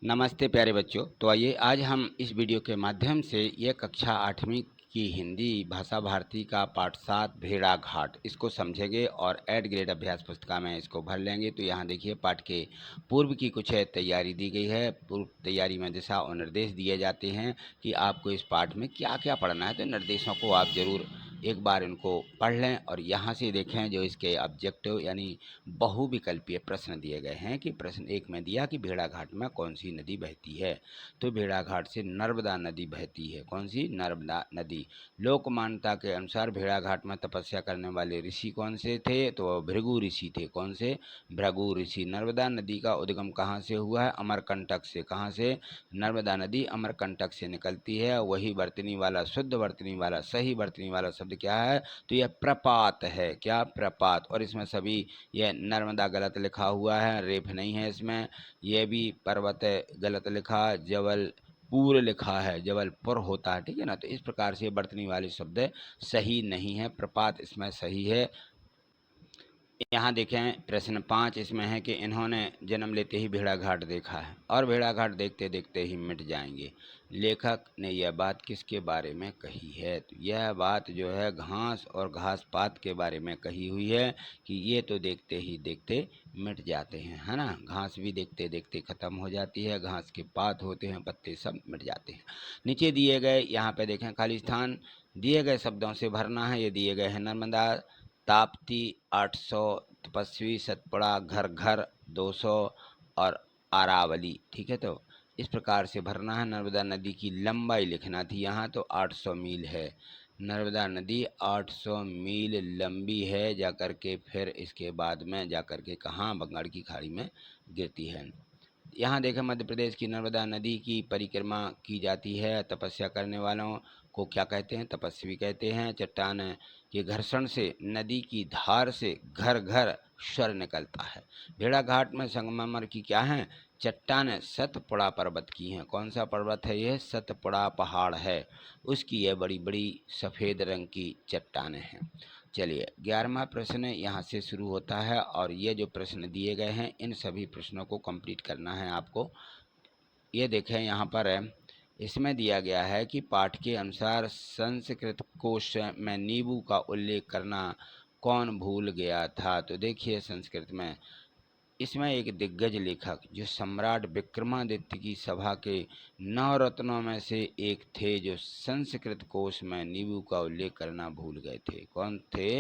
नमस्ते प्यारे बच्चों। तो आइए आज हम इस वीडियो के माध्यम से ये कक्षा 8वीं की हिंदी भाषा भारती का पाठ 7 भेड़ा घाट इसको समझेंगे और ऐड ग्रेड अभ्यास पुस्तिका में इसको भर लेंगे। तो यहाँ देखिए पाठ के पूर्व की कुछ तैयारी दी गई है। पूर्व तैयारी में दिशा और निर्देश दिए जाते हैं कि आपको इस पाठ में क्या क्या पढ़ना है। तो निर्देशों को आप ज़रूर एक बार इनको पढ़ लें और यहाँ से देखें जो इसके ऑब्जेक्टिव यानी बहुविकल्पीय प्रश्न दिए गए हैं। कि प्रश्न 1 में दिया कि भेड़ाघाट में कौन सी नदी बहती है। तो भेड़ाघाट से नर्मदा नदी बहती है। कौन सी? नर्मदा नदी। लोक मान्यता के अनुसार भेड़ाघाट में तपस्या करने वाले ऋषि कौन से थे? तो भृगु ऋषि थे। कौन से? भृगु ऋषि। नर्मदा नदी का उद्गम कहाँ से हुआ है? अमरकंटक से। कहाँ से? नर्मदा नदी अमरकंटक से निकलती है। वही वर्तनी वाला, शुद्ध वर्तनी वाला, सही वर्तनी वाला शब्द क्या है? तो यह प्रपात है। क्या? प्रपात। और इसमें सभी यह नर्मदा गलत लिखा हुआ है, रेफ नहीं है इसमें। यह भी पर्वत गलत लिखा, जबलपुर लिखा है, जबलपुर होता है, ठीक है ना। तो इस प्रकार से बर्तनी वाले शब्द सही नहीं है, प्रपात इसमें सही है। यहाँ देखें प्रश्न 5 इसमें है कि इन्होंने जन्म लेते ही भेड़ाघाट देखा है और भेड़ाघाट देखते देखते ही मिट जाएंगे। लेखक ने यह बात किसके बारे में कही है? तो यह बात जो है घास और घास पात के बारे में कही हुई है कि ये तो देखते ही देखते मिट जाते हैं, है ना। घास भी देखते देखते ख़त्म हो जाती है, घास के पात होते हैं, पत्ते सब मिट जाते हैं। नीचे दिए गए यहाँ पे देखें खाली स्थान दिए गए शब्दों से भरना है। ये दिए गए हैं नर्मदा, ताप्ती 800, तपस्वी, सतपुड़ा, घर घर 200 और अरावली, ठीक है। तो इस प्रकार से भरना है। नर्मदा नदी की लंबाई लिखना थी यहाँ, तो 800 मील है। नर्मदा नदी 800 मील लंबी है। जाकर के फिर इसके बाद में जाकर के कहाँ? बंगाल की खाड़ी में गिरती है। यहाँ देखें मध्य प्रदेश की नर्मदा नदी की परिक्रमा की जाती है। तपस्या करने वालों को क्या कहते हैं? तपस्वी कहते हैं। चट्टान के घर्षण से नदी की धार से घर घर स्वर निकलता है। भेड़ाघाट में संगमरमर की क्या है? चट्टान सतपुड़ा पर्वत की हैं। कौन सा पर्वत है? यह सतपुड़ा पहाड़ है, उसकी यह बड़ी बड़ी सफ़ेद रंग की चट्टानें हैं। चलिए 11वां प्रश्न यहाँ से शुरू होता है और ये जो प्रश्न दिए गए हैं इन सभी प्रश्नों को कंप्लीट करना है आपको। ये देखें यहाँ पर है, इसमें दिया गया है कि पाठ के अनुसार संस्कृत कोश में नींबू का उल्लेख करना कौन भूल गया था। तो देखिए संस्कृत में इसमें एक दिग्गज लेखक जो सम्राट विक्रमादित्य की सभा के 9 रत्नों में से एक थे, जो संस्कृत कोश में नींबू का उल्लेख करना भूल गए थे। कौन थे?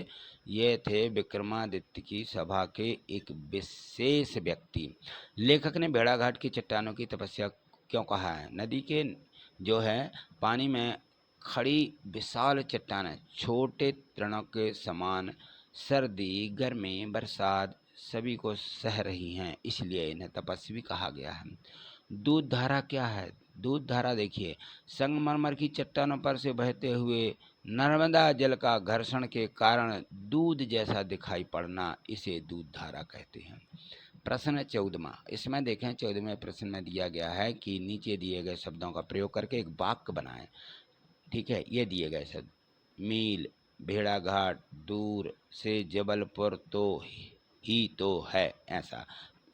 ये थे विक्रमादित्य की सभा के एक विशेष व्यक्ति। लेखक ने भेड़ाघाट की चट्टानों की तपस्या क्यों कहा है? नदी के जो है पानी में खड़ी विशाल चट्टानें छोटे तृणों के समान सर्दी, गर्मी, बरसात सभी को सह रही हैं, इसलिए इन्हें तपस्वी कहा गया है। दूध धारा क्या है? दूध धारा देखिए, संगमरमर की चट्टानों पर से बहते हुए नर्मदा जल का घर्षण के कारण दूध जैसा दिखाई पड़ना, इसे दूध धारा कहते हैं। प्रश्न 14वां इसमें देखें 14वें प्रश्न में दिया गया है कि नीचे दिए गए शब्दों का प्रयोग करके एक वाक्य बनाएं, ठीक है। ये दिए गए शब्द मील, भेड़ाघाट, दूर से जबलपुर तो ही तो है, ऐसा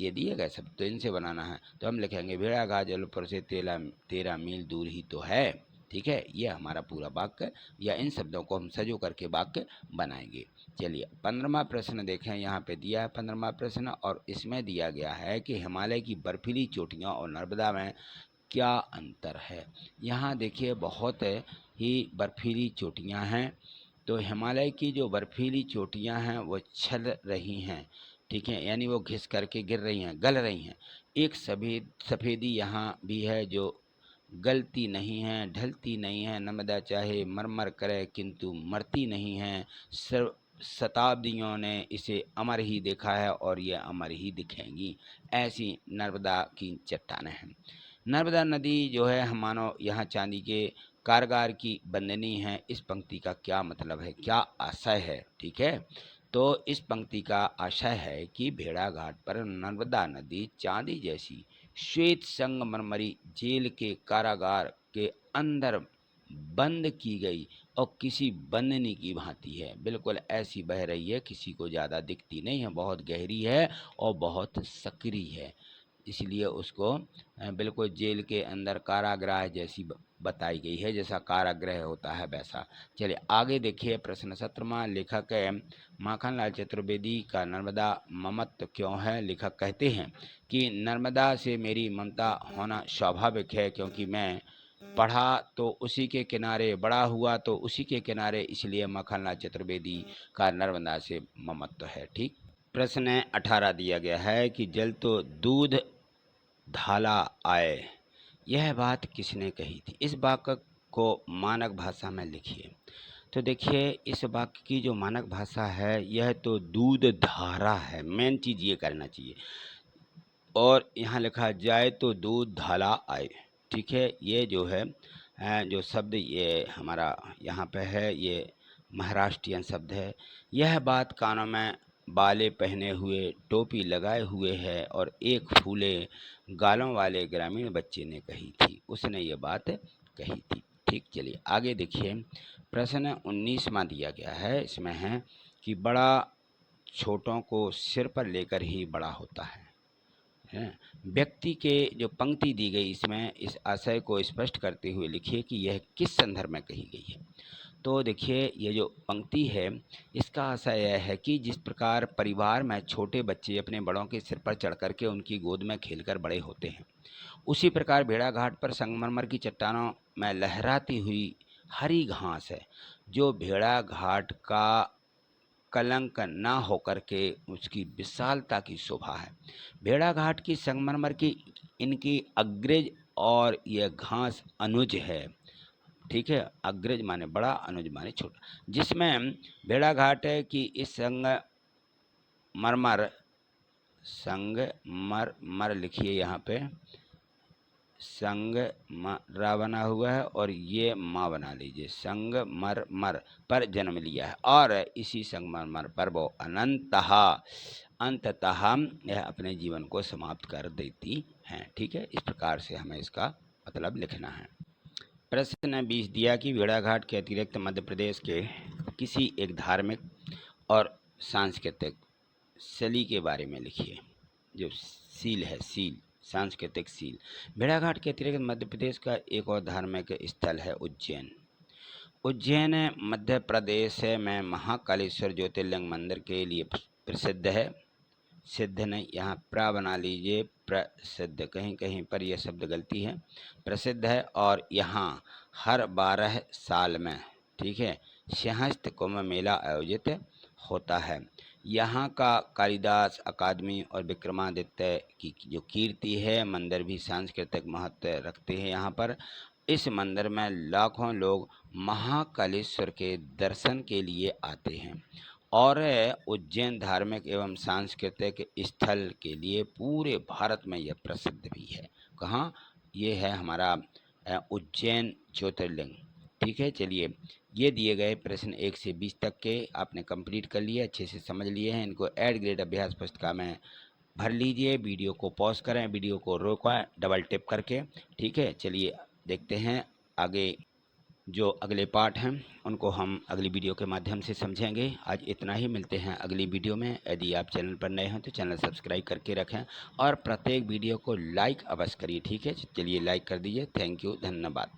ये दिए गए शब्द तो इनसे बनाना है। तो हम लिखेंगे भेड़ाघाट जबलपुर से 13 मील दूर ही तो है, ठीक है। ये हमारा पूरा वाक्य या इन शब्दों को हम सजो करके वाक्य बनाएंगे। चलिए 15वां प्रश्न देखें, यहाँ पे दिया है 15वां प्रश्न और इसमें दिया गया है कि हिमालय की बर्फीली चोटियाँ और नर्मदा में क्या अंतर है। यहाँ देखिए बहुत ही बर्फीली चोटियाँ हैं। तो हिमालय की जो बर्फीली चोटियाँ हैं वो छल रही हैं, ठीक है, यानी वो घिस करके गिर रही हैं, गल रही हैं। एक सफ़ेदी यहाँ भी है जो गलती नहीं है, ढलती नहीं है। नर्मदा चाहे मरमर करे किंतु मरती नहीं है। शताब्दियों ने इसे अमर ही देखा है और ये अमर ही दिखेंगी। ऐसी नर्मदा की चट्टानें हैं। नर्मदा नदी जो है हम मानो यहाँ चांदी के कारगार की बंदनी है। इस पंक्ति का क्या मतलब है, क्या आशय है, ठीक है। तो इस पंक्ति का आशय है कि भेड़ाघाट पर नर्मदा नदी चांदी जैसी श्वेत संगमरमरी जेल के कारागार के अंदर बंद की गई और किसी बंदनी की भांति है। बिल्कुल ऐसी बह रही है, किसी को ज़्यादा दिखती नहीं है, बहुत गहरी है और बहुत सक्रिय है। इसलिए उसको बिल्कुल जेल के अंदर कारागृह जैसी बताई गई है, जैसा कारागृह होता है वैसा। चलिए आगे देखिए प्रश्न 17वां। लेखक माखनलाल चतुर्वेदी का नर्मदा ममत्व क्यों है? लेखक कहते हैं कि नर्मदा से मेरी ममता होना स्वाभाविक है, क्योंकि मैं पढ़ा तो उसी के किनारे, बड़ा हुआ तो उसी के किनारे, इसलिए माखनलाल चतुर्वेदी का नर्मदा से ममत्व है। ठीक। प्रश्न 18 दिया गया है कि जल तो दूध धाला आए, यह बात किसने कही थी? इस वाक्य को मानक भाषा में लिखिए। तो देखिए इस वाक्य की जो मानक भाषा है यह तो दूध धारा है, मेन चीज़ ये करना चाहिए। और यहाँ लिखा जाए तो दूध धाला आए। ठीक है, ये जो है जो शब्द ये हमारा यहाँ पे है, ये महाराष्ट्रियन शब्द है। यह बात कानों में बाले पहने हुए, टोपी लगाए हुए है और एक फूले गालों वाले ग्रामीण बच्चे ने कही थी, उसने ये बात कही थी। ठीक, चलिए आगे देखिए। प्रश्न 19वां दिया गया है, इसमें है कि बड़ा छोटों को सिर पर लेकर ही बड़ा होता है। व्यक्ति के जो पंक्ति दी गई इसमें इस आशय को स्पष्ट करते हुए लिखिए कि यह किस संदर्भ में कही गई है। तो देखिए ये जो पंक्ति है इसका आशय यह है कि जिस प्रकार परिवार में छोटे बच्चे अपने बड़ों के सिर पर चढ़ करके उनकी गोद में खेलकर बड़े होते हैं, उसी प्रकार भेड़ाघाट पर संगमरमर की चट्टानों में लहराती हुई हरी घास है, जो भेड़ाघाट का कलंक न होकर के उसकी विशालता की शोभा है। भेड़ाघाट की संगमरमर की इनकी अग्रज और यह घास अनुज है। ठीक है, अग्रज माने बड़ा, अनुज माने छोटा, जिसमें भेड़ाघाट की इस संगमरमर लिखिए यहाँ पे, संगमरा बना हुआ है और ये माँ बना लीजिए, संगमरमर पर जन्म लिया है और इसी संगमरमर पर वो अंततः यह अपने जीवन को समाप्त कर देती हैं। ठीक है, इस प्रकार से हमें इसका मतलब लिखना है। प्रश्न 20 दिया कि भेड़ाघाट के अतिरिक्त मध्य प्रदेश के किसी एक धार्मिक और सांस्कृतिक शैली के बारे में लिखिए। जो सील है, सील, सांस्कृतिक सील। भेड़ाघाट के अतिरिक्त मध्य प्रदेश का एक और धार्मिक स्थल है उज्जैन। उज्जैन मध्य प्रदेश में महाकालेश्वर ज्योतिर्लिंग मंदिर के लिए प्रसिद्ध है। सिद्ध नहीं, यहाँ प्रा बना लीजिए, प्रसिद्ध, कहीं कहीं पर यह शब्द गलती है, प्रसिद्ध है। और यहाँ हर 12 साल में, ठीक है, सिंहस्थ कुंभ मेला आयोजित होता है। यहाँ का कालिदास अकादमी और विक्रमादित्य की जो कीर्ति है, मंदिर भी सांस्कृतिक महत्व रखते हैं। यहाँ पर इस मंदिर में लाखों लोग महाकालेश्वर के दर्शन के लिए आते हैं और उज्जैन धार्मिक एवं सांस्कृतिक स्थल के लिए पूरे भारत में यह प्रसिद्ध भी है। कहाँ? ये है हमारा उज्जैन ज्योतिर्लिंग। ठीक है, चलिए ये दिए गए प्रश्न 1 से 20 तक के आपने कंप्लीट कर लिए, अच्छे से समझ लिए हैं। इनको एड ग्रेड अभ्यास पुस्तिका में भर लीजिए। वीडियो को पॉज करें, वीडियो को रोकें डबल टिप करके। ठीक है, चलिए देखते हैं आगे जो अगले पार्ट हैं उनको हम अगली वीडियो के माध्यम से समझेंगे। आज इतना ही, मिलते हैं अगली वीडियो में। यदि आप चैनल पर नए हैं तो चैनल सब्सक्राइब करके रखें और प्रत्येक वीडियो को लाइक अवश्य करिए। ठीक है, चलिए लाइक कर दीजिए। थैंक यू, धन्यवाद।